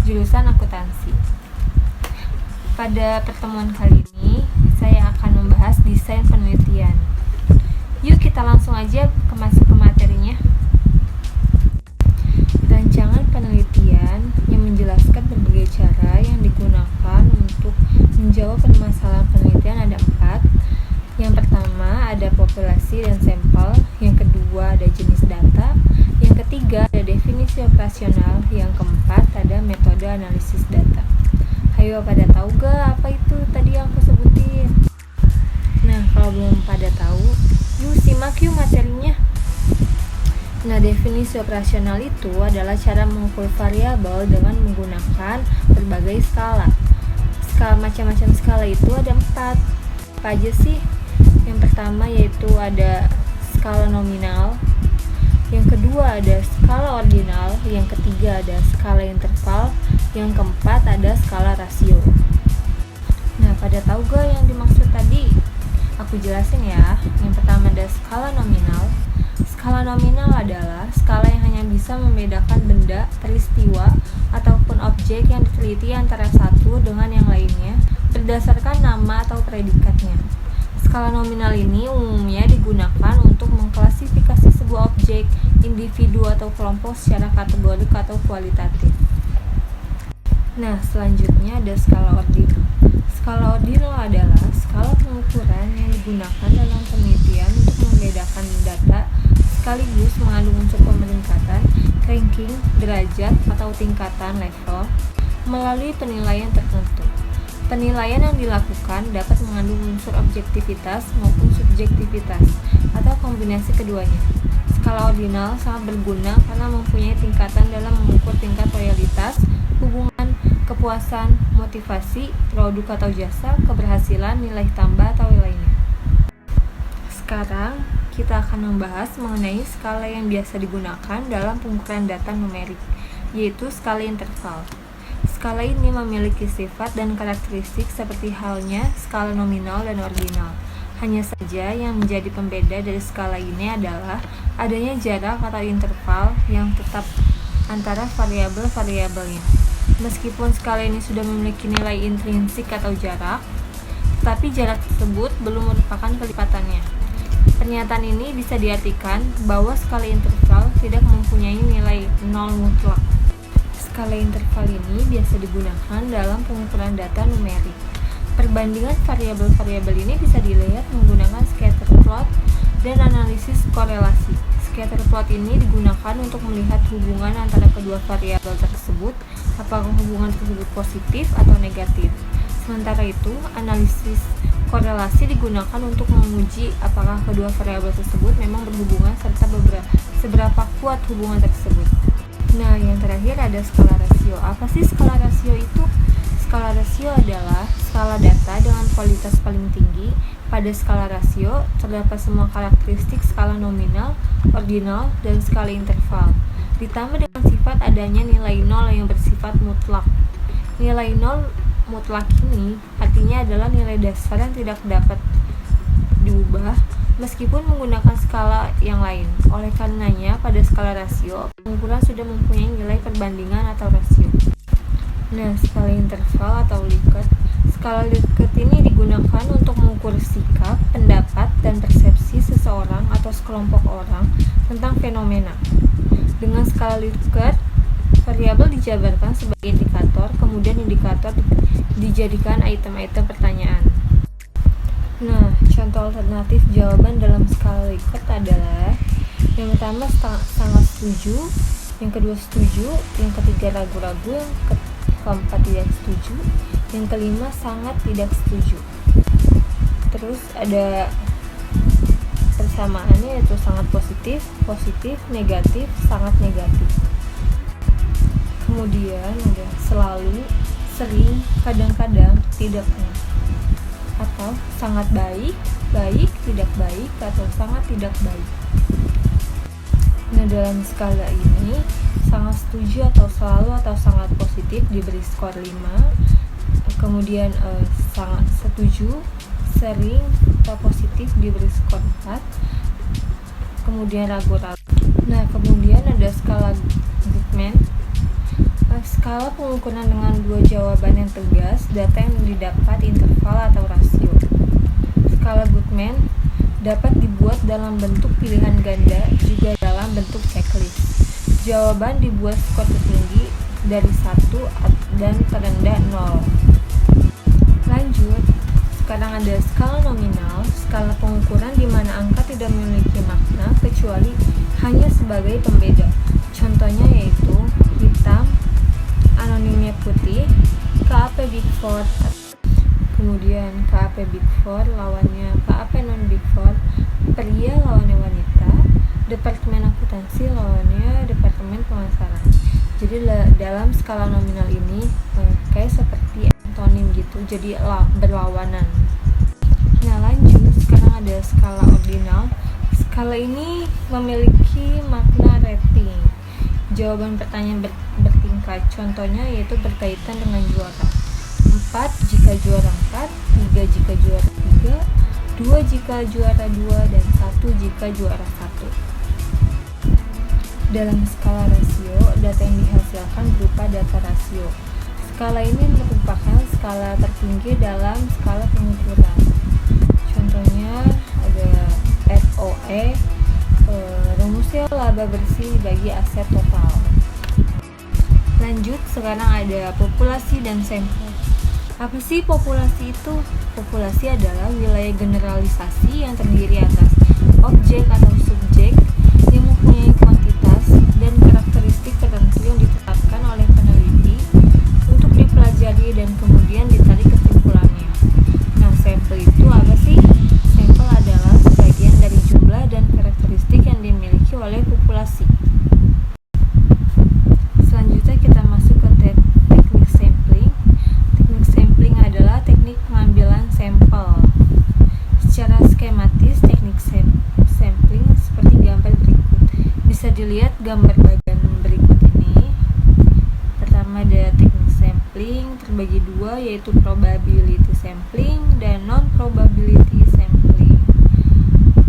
jurusan akuntansi. Pada pertemuan kali ini, saya akan membahas desain penelitian. Yuk kita langsung aja masuk ke materinya. Rancangan penelitian yang menjelaskan berbagai cara yang digunakan untuk menjawab permasalahan penelitian ada 4. Yang pertama ada populasi dan sampel, yang kedua ada jenis data, yang ketiga ada definisi operasional, yang keempat ada metode analisis data. Ayo pada tahu gak apa itu tadi yang aku sebutin? Nah, kalau belum pada tahu, yuk simak yuk materinya. Nah, definisi operasional itu adalah cara mengukur variabel dengan menggunakan berbagai skala. Macam-macam skala itu ada 4. Apa aja sih? Yang pertama yaitu ada skala nominal, yang kedua ada skala ordinal, yang ketiga ada skala interval, yang keempat ada skala rasio. Nah, pada tahu gak yang dimaksud tadi? Aku jelasin ya. Yang pertama ada skala nominal. Skala nominal adalah skala yang hanya bisa membedakan benda, peristiwa, ataupun objek yang diteliti antara satu dengan yang lainnya berdasarkan nama atau predikatnya. Skala nominal ini umumnya digunakan untuk mengklasifikasi sebuah objek, individu atau kelompok secara kategorik atau kualitatif. Nah, selanjutnya ada skala ordinal. Skala ordinal adalah skala pengukuran yang digunakan dalam penelitian untuk membedakan data sekaligus mengandung unsur pemeringkatan, ranking, derajat, atau tingkatan level melalui penilaian tertentu. Penilaian yang dilakukan dapat mengandung unsur objektivitas maupun subjektivitas atau kombinasi keduanya. Skala ordinal sangat berguna karena mempunyai tingkatan dalam mengukur tingkat loyalitas, hubungan, kepuasan, motivasi, produk atau jasa, keberhasilan, nilai tambah atau lainnya. Sekarang kita akan membahas mengenai skala yang biasa digunakan dalam pengukuran data numerik, yaitu skala interval. Skala ini memiliki sifat dan karakteristik seperti halnya skala nominal dan ordinal. Hanya saja yang menjadi pembeda dari skala ini adalah adanya jarak atau interval yang tetap antara variabel-variabelnya. Meskipun skala ini sudah memiliki nilai intrinsik atau jarak, tetapi jarak tersebut belum merupakan kelipatannya. Pernyataan ini bisa diartikan bahwa skala interval tidak mempunyai nilai nol mutlak. Skala interval ini biasa digunakan dalam pengukuran data numerik. Perbandingan variabel-variabel ini bisa dilihat menggunakan scatter plot dan analisis korelasi. Scatter plot ini digunakan untuk melihat hubungan antara kedua variabel tersebut, apakah hubungan tersebut positif atau negatif. Sementara itu, analisis korelasi digunakan untuk menguji apakah kedua variabel tersebut memang berhubungan serta seberapa kuat hubungan tersebut. Nah, yang terakhir ada skala rasio. Apa sih skala rasio itu? Skala rasio adalah skala data dengan kualitas paling tinggi. Pada skala rasio terdapat semua karakteristik skala nominal, ordinal, dan skala interval. Ditambah dengan sifat adanya nilai nol yang bersifat mutlak. Nilai nol mutlak ini artinya adalah nilai dasar yang tidak dapat diubah meskipun menggunakan skala yang lain. Oleh karenanya, pada skala rasio, pengukuran sudah mempunyai nilai perbandingan atau rasio. Nah, skala interval atau Likert. Skala Likert ini digunakan untuk mengukur sikap, pendapat, dan persepsi seseorang atau sekelompok orang tentang fenomena. Dengan skala Likert, variabel dijabarkan sebagai indikator, kemudian indikator dijadikan item-item pertanyaan. Nah, contoh alternatif jawaban dalam skala Likert adalah yang pertama sangat setuju, yang kedua setuju, yang ketiga ragu-ragu, yang keempat tidak setuju, yang kelima sangat tidak setuju. Terus ada persamaannya yaitu sangat positif, positif, negatif, sangat negatif. Kemudian ada selalu, sering, kadang-kadang, tidak pernah, atau sangat baik, baik, tidak baik, atau sangat tidak baik. Nah, dalam skala ini sangat setuju atau selalu atau sangat positif diberi skor 5. Kemudian sangat setuju, sering atau positif diberi skor 4. Kemudian ragu-ragu. Nah, kemudian ada skala Goodman. Skala pengukuran dengan dua jawaban yang tegas, data yang didapat interval atau rasio. Skala Goodman dapat dibuat dalam bentuk pilihan ganda, juga dalam bentuk checklist. Jawaban dibuat skor tertinggi dari 1 dan terendah 0. Lanjut, sekarang ada skala nominal, skala pengukuran di mana angka tidak memiliki makna kecuali hanya sebagai pembeda. Contohnya yaitu hitam, anonimnya putih, KAP Big Four. Kemudian KAP Big Four lawannya KAP non Big Four, pria lawannya wanita, departemen akuntansi lawannya departemen pemasaran. Jadi dalam skala nominal ini kayak seperti antonim gitu, jadi berlawanan. Nah lanjut, sekarang ada skala ordinal. Skala ini memiliki makna rating. Jawaban pertanyaan bertingkat, contohnya yaitu berkaitan dengan juara. 4 jika juara 4, 3 jika juara 3, 2 jika juara 2, dan 1 jika juara 1. Dalam skala rasio, data yang dihasilkan berupa data rasio. Skala ini merupakan skala tertinggi dalam skala pengukuran. Contohnya ada ROE, rumusnya laba bersih bagi aset total. Lanjut, sekarang ada populasi dan sampel. Apa sih populasi itu? Populasi adalah wilayah generalisasi yang terdiri atas objek atau subjek yang mempunyai kuantitas dan karakteristik tertentu yang ditetapkan oleh peneliti untuk dipelajari dan kemudian ditarik kesimpulannya. Nah, sampel itu apa sih? Sampel adalah sebagian dari jumlah dan karakteristik yang dimiliki oleh populasi. Selanjutnya kita masuk ke teknik sampling. Teknik sampling adalah teknik pengambilan sampel. Secara skematis, teknik sampling seperti gambar berikut. Bisa dilihat gambar bagian berikut ini. Pertama ada teknik sampling terbagi dua, yaitu probability sampling dan non-probability sampling.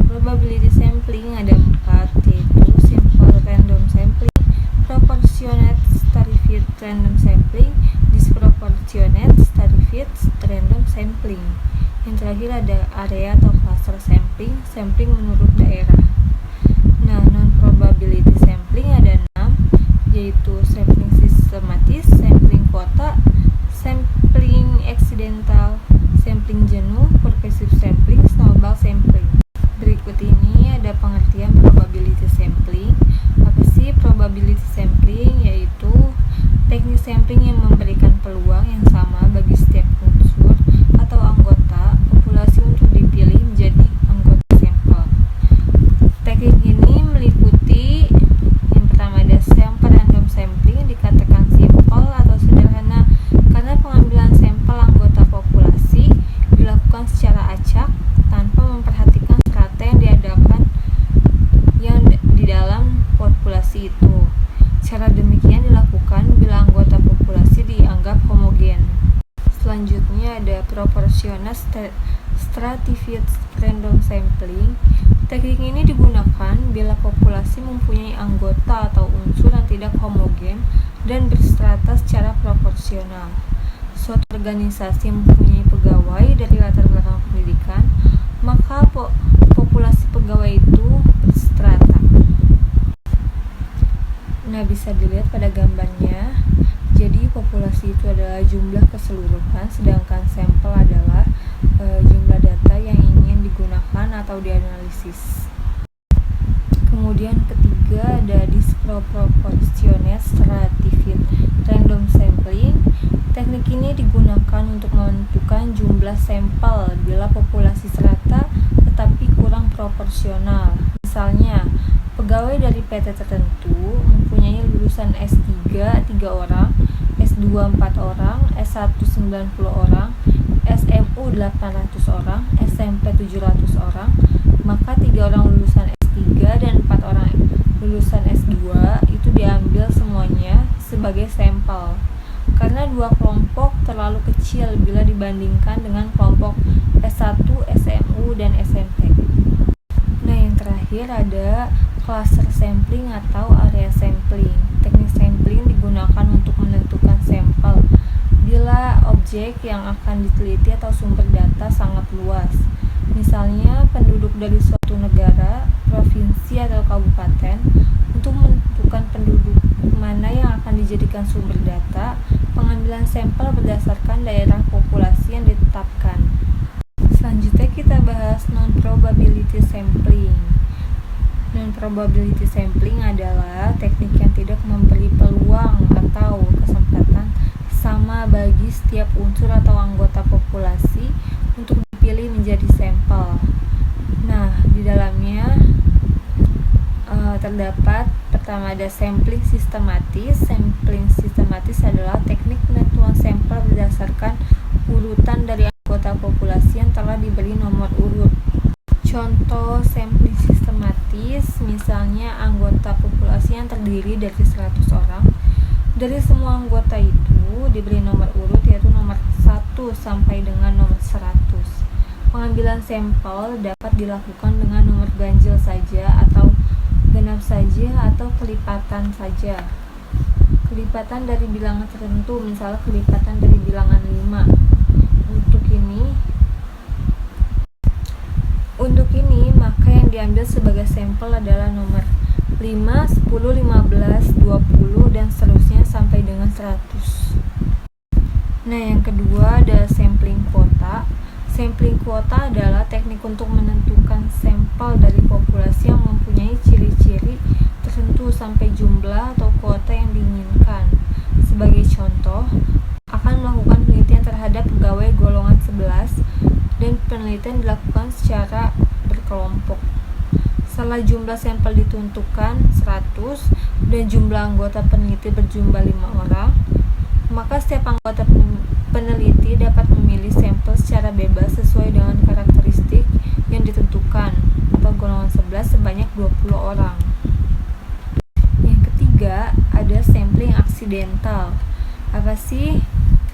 Probability sampling ada 4, yaitu simple random sampling, proportionate stratified random sampling, disproportionate stratified random sampling. Yang terakhir ada area atau cluster sampling, sampling menurut daerah. Nah, non-probability sampling ada 6, yaitu sampling sistematis, sampling kuota, sampling accidental, sampling jenuh, pervasive sampling, snowball sampling. Berikut ini ada pengertian probability sampling. Apa sih probability sampling? Yaitu teknik sampling yang memberikan peluang yang sama bagi setiap unsur atau anggota populasi untuk dipilih menjadi anggota sampel. Teknik ini meliputi yang pertama ada sample random sampling, dikatakan simple atau sederhana karena pengambilan sampel anggota populasi dilakukan secara acak tanpa memperhatikan strata yang diadakan yang di dalam populasi itu. Cara demikian dilakukan bila anggota populasi dianggap homogen. Selanjutnya ada proportional stratified random sampling. Teknik ini digunakan bila populasi mempunyai anggota atau unsur yang tidak homogen dan berstrata secara proporsional. Suatu organisasi yang mempunyai pegawai dari latar belakang pendidikan, maka populasi pegawai itu berstrata. Nah, bisa dilihat pada gambarnya. Jadi populasi itu adalah jumlah keseluruhan, sedangkan sampel adalah jumlah data yang ingin digunakan atau dianalisis. Kemudian ketiga ada disproportionate stratified random sampling. Teknik ini digunakan untuk menentukan jumlah sampel bila populasi serata tetapi kurang proporsional. Misalnya, pegawai dari PT tertentu mempunyai lulusan S3 3 orang, S2 4 orang, S1 90 orang, SMU 800 orang, SMP 700 orang, maka 3 orang lulusan S3 dan 4 orang lulusan S2 itu diambil semuanya sebagai sampel. Karena dua kelompok terlalu kecil bila dibandingkan dengan kelompok S1, SMU, dan SMP. Nah, yang terakhir ada cluster sampling atau area sampling. Teknik sampling sampling digunakan untuk menentukan sampel bila objek yang akan diteliti atau sumber data sangat luas. Misalnya, penduduk dari suatu negara, provinsi, atau kabupaten. Untuk menentukan penduduk mana yang akan dijadikan sumber data, pengambilan sampel berdasarkan daerah populasi yang ditetapkan. Selanjutnya kita bahas non-probability sampling. Non-probability sampling adalah teknik yang tidak memberi peluang atau kesempatan sama bagi setiap unsur atau anggota populasi untuk dipilih menjadi sampel. Nah, di dalamnya terdapat pertama ada sampling sistematis. Sampling sistematis adalah teknik penentuan sampel berdasarkan urutan dari anggota populasi yang telah diberi nomor urut. Contoh sampling sistematis, misalnya anggota populasi yang terdiri dari 100 orang. Dari semua anggota itu diberi nomor urut yaitu nomor 1 sampai dengan nomor 100. Pengambilan sampel dapat dilakukan dengan nomor ganjil saja atau genap saja atau kelipatan saja. Kelipatan dari bilangan tertentu, misalnya kelipatan dari bilangan 5. Untuk ini, maka yang diambil sebagai sampel adalah nomor 5, 10, 15, 20, dan seterusnya sampai dengan 100. Nah, yang kedua ada sampling kuota. Sampling kuota adalah teknik untuk menentukan sampel dari populasi yang mempunyai ciri-ciri tertentu sampai jumlah atau kuota yang diinginkan. Sebagai contoh, akan melakukan penelitian terhadap pegawai golongan 11 dan penelitian dilakukan secara berkelompok. Setelah jumlah sampel ditentukan 100 dan jumlah anggota peneliti berjumlah 5 orang, maka setiap anggota peneliti dapat memilih sampel secara bebas sesuai dengan karakteristik yang ditentukan atau golongan 11 sebanyak 20 orang. Yang ketiga ada sampling aksidental. Apa sih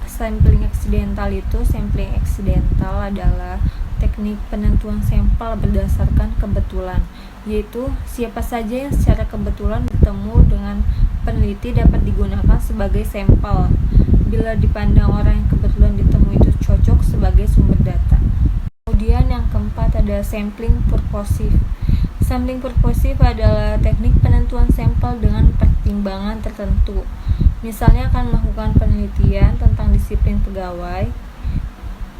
sampling aksidental itu? Sampling aksidental adalah teknik penentuan sampel berdasarkan kebetulan, yaitu siapa saja yang secara kebetulan bertemu dengan peneliti dapat digunakan sebagai sampel bila dipandang orang yang kebetulan ditemui itu cocok sebagai sumber data. Kemudian yang keempat ada sampling purposive. Sampling purposive adalah teknik penentuan sampel dengan pertimbangan tertentu. Misalnya akan melakukan penelitian tentang disiplin pegawai,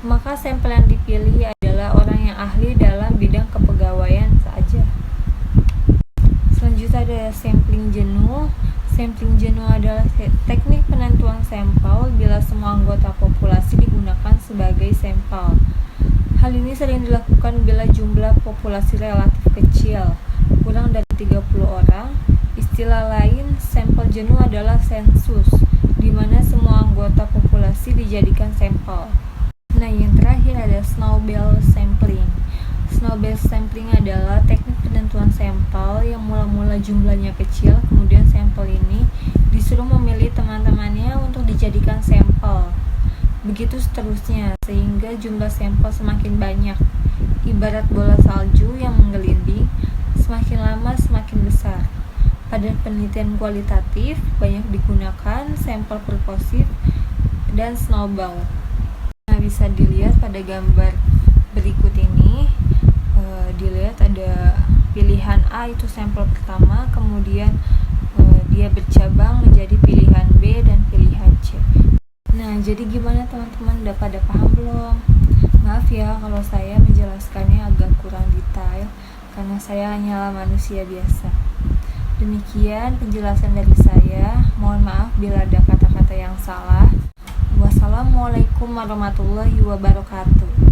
maka sampel yang dipilih adalah orang yang ahli dalam bidang kepegawaian saja. Selanjutnya ada sampling jenuh. Sampling jenuh adalah teknik penentuan sampel bila semua anggota populasi digunakan sebagai sampel. Hal ini sering dilakukan bila jumlah populasi relatif kecil, kurang dari 30 orang. Istilah lain, sampel jenuh adalah sensus, di mana semua anggota populasi dijadikan sampel. Nah, yang terakhir ada snowball sampling. Snowball sampling adalah teknik penentuan sampel yang mula-mula jumlahnya kecil, kemudian sampel ini disuruh memilih teman-temannya untuk dijadikan sampel. Begitu seterusnya, sehingga jumlah sampel semakin banyak. Ibarat bola salju yang menggelinding, semakin lama semakin besar. Pada penelitian kualitatif, banyak digunakan sampel purposive dan snowball. Nah, bisa dilihat pada gambar berikut ini. Dilihat ada pilihan A itu sampel pertama, kemudian dia bercabang menjadi pilihan B dan pilihan C. Nah, jadi gimana teman-teman, udah pada paham belum? Maaf ya kalau saya menjelaskannya agak kurang detail, karena saya hanyalah manusia biasa. Demikian penjelasan dari saya. Mohon maaf bila ada kata-kata yang salah. Wassalamualaikum warahmatullahi wabarakatuh.